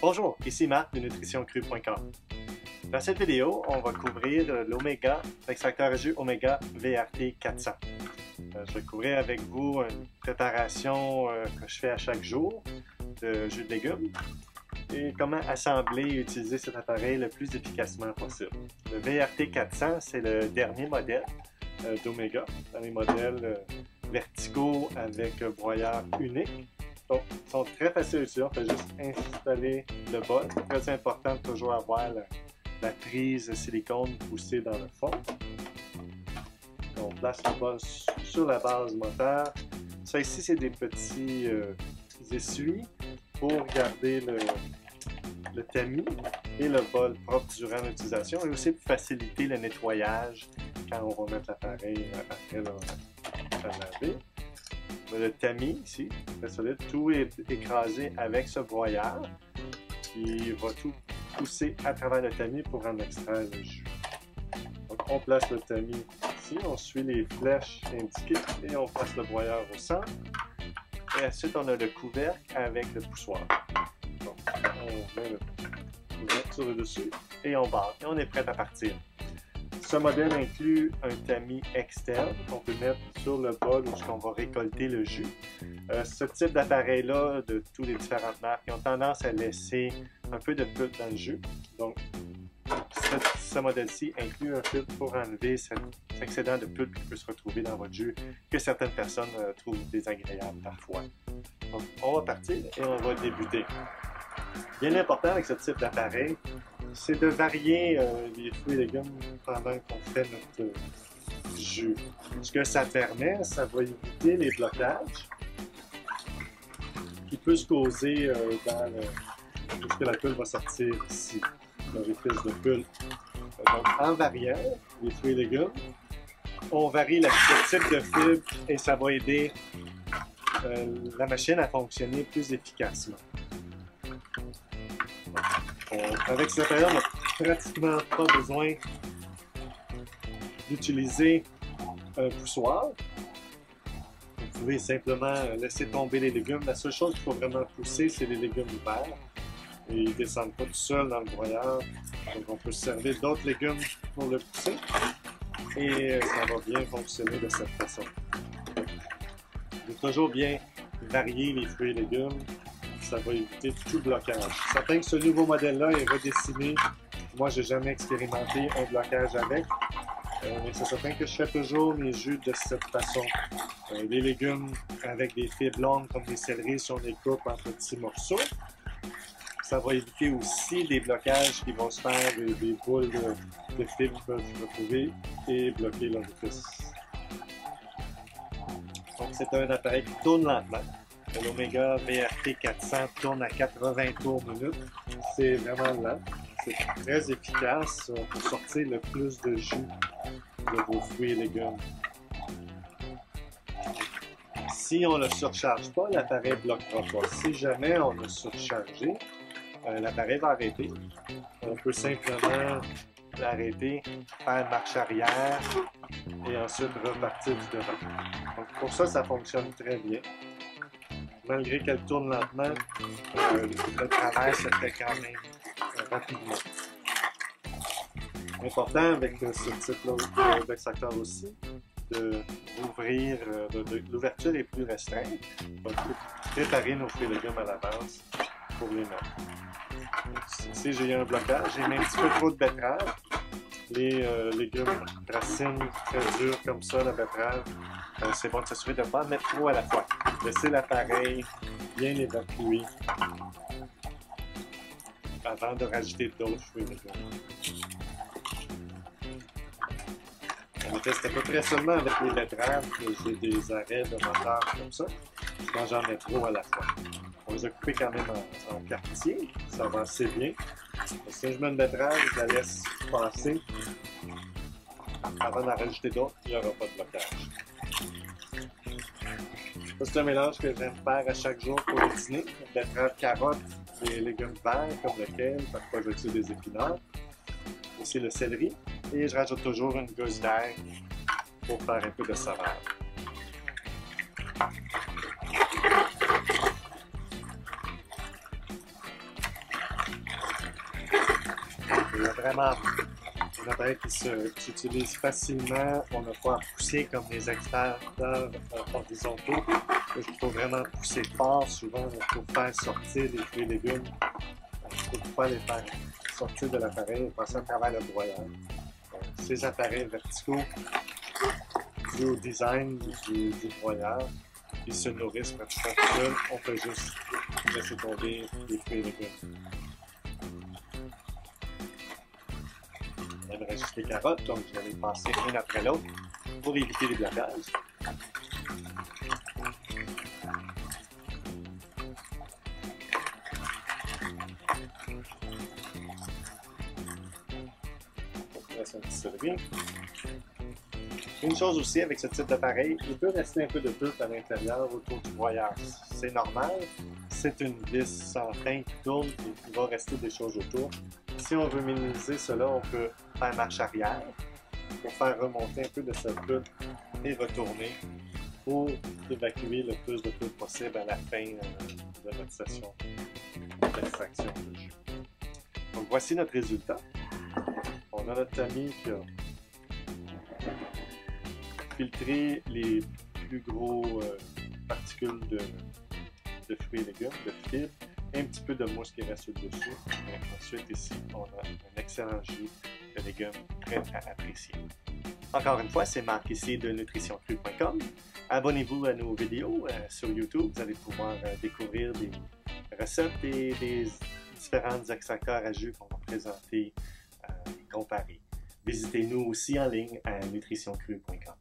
Bonjour, ici Marc de nutritioncrue.com. Dans cette vidéo, on va couvrir l'Omega, l'extracteur à jus Omega VRT 400. Je vais couvrir avec vous une préparation que je fais à chaque jour de jus de légumes et comment assembler et utiliser cet appareil le plus efficacement possible. Le VRT 400, c'est le dernier modèle d'Omega, dans les modèles verticaux avec broyeur unique. Donc, ils sont très faciles à utiliser, on fait juste installer le bol. C'est très important de toujours avoir la prise de silicone poussée dans le fond. On place le bol sur la base du moteur. Ça ici, c'est des petits essuies pour garder le tamis et le bol propre durant l'utilisation et aussi pour faciliter le nettoyage quand on va mettre l'appareil après le laver. Le tamis ici, très solide, tout est écrasé avec ce broyeur qui va tout pousser à travers le tamis pour en extraire le jus. Donc on place le tamis ici, on suit les flèches indiquées et on place le broyeur au centre. Et ensuite on a le couvercle avec le poussoir. Donc on met le couvercle sur le dessus et on barre et on est prêt à partir. Ce modèle inclut un tamis externe qu'on peut mettre sur le bol où on va récolter le jus. Ce type d'appareil-là, de toutes les différentes marques, ils ont tendance à laisser un peu de pulpe dans le jus. Donc, ce modèle-ci inclut un filtre pour enlever cet excédent de pulpe qui peut se retrouver dans votre jus, que certaines personnes trouvent désagréable parfois. Donc, on va partir et on va débuter. Bien important avec ce type d'appareil, c'est de varier les fruits et légumes pendant qu'on fait notre jus. Ce que ça permet, ça va éviter les blocages qui peuvent se causer puisque la pulpe va sortir ici, l'orifice de pulpe. Donc, en variant les fruits et légumes, on varie le type de fibre et ça va aider la machine à fonctionner plus efficacement. Avec cet appareil, on n'a pratiquement pas besoin d'utiliser un poussoir. Vous pouvez simplement laisser tomber les légumes. La seule chose qu'il faut vraiment pousser, c'est les légumes verts. Et ils ne descendent pas tout seuls dans le broyeur. Donc on peut se servir d'autres légumes pour le pousser. Et ça va bien fonctionner de cette façon. Il faut toujours bien varier les fruits et légumes. Ça va éviter tout blocage. Certain que ce nouveau modèle-là est redessiné. Moi, j'ai jamais expérimenté un blocage avec. Mais c'est certain que je fais toujours mes jus de cette façon. Les légumes avec des fibres longues comme les céleris, si on les coupe en petits morceaux. Ça va éviter aussi des blocages qui vont se faire, des boules de fibres qui peuvent se retrouver et bloquer l'orifice. Donc, c'est un appareil qui tourne lentement. L'Omega VRT 400 tourne à 80 tours minute. C'est vraiment lent. C'est très efficace pour sortir le plus de jus de vos fruits et légumes. Si on ne le surcharge pas, l'appareil ne bloquera pas. Si jamais on l'a surchargé, l'appareil va arrêter. On peut simplement l'arrêter, faire marche arrière et ensuite repartir du devant. Donc pour ça, ça fonctionne très bien. Malgré qu'elle tourne lentement, le travail se fait quand même rapidement. Important avec ce type d'extracteur aussi, d'ouvrir, l'ouverture est plus restreinte. Donc, préparer nos fruits et légumes à l'avance pour les mettre. Ici, j'ai un blocage, j'ai mis un petit peu trop de betterave. Les légumes racines très durs comme ça, la betterave, c'est bon de s'assurer de ne pas en mettre trop à la fois. Laisser l'appareil bien évacuer avant de rajouter d'autres fruits et légumes. En effet, c'est à peu près seulement avec les betteraves que j'ai des arrêts de moteur comme ça, quand j'en mets trop à la fois. On les a coupés quand même en quartier, ça va assez bien. Si je mets une betterave, je la laisse passer. Avant d'en rajouter d'autres, il n'y aura pas de blocage. C'est un mélange que j'aime faire à chaque jour pour le dîner. Betterave, carottes, des légumes verts comme le kale, parfois j'utilise des épinards. Aussi le céleri. Et je rajoute toujours une gousse d'ail pour faire un peu de saveur. vraiment un appareil qui s'utilise facilement. On n'a pas à pousser comme les extracteurs horizontaux. Il faut vraiment pousser fort. Souvent, il faut faire sortir les fruits et légumes. Il ne faut pas les faire sortir de l'appareil et passer à travers le broyeur. Donc, ces appareils verticaux, dû au design du broyeur, ils se nourrissent pratiquement tout seuls. On peut juste laisser tomber les fruits et légumes. Il me reste juste les carottes, donc je vais les passer une après l'autre pour éviter les blocages. On laisse un petit céleri. Une chose aussi avec ce type d'appareil, il peut rester un peu de pulpe à l'intérieur autour du broyeur. C'est normal, c'est une vis sans fin qui tourne et il va rester des choses autour. Si on veut minimiser cela, on peut faire marche arrière pour faire remonter un peu de cette pulpe et retourner pour évacuer le plus de pulpe possible à la fin de notre session d'extraction de jus. Donc voici notre résultat. On a notre tamis qui a filtré les plus gros particules de fruits et légumes, de fibres, et un petit peu de mousse qui reste au-dessus. Ensuite, ici, on a un excellent jus de légumes prêt à apprécier. Encore une fois, c'est Marc ici de nutritioncrue.com. Abonnez-vous à nos vidéos sur YouTube. Vous allez pouvoir découvrir des recettes et des différents extracteurs à jus qu'on va présenter et comparer. Visitez-nous aussi en ligne à nutritioncrue.com.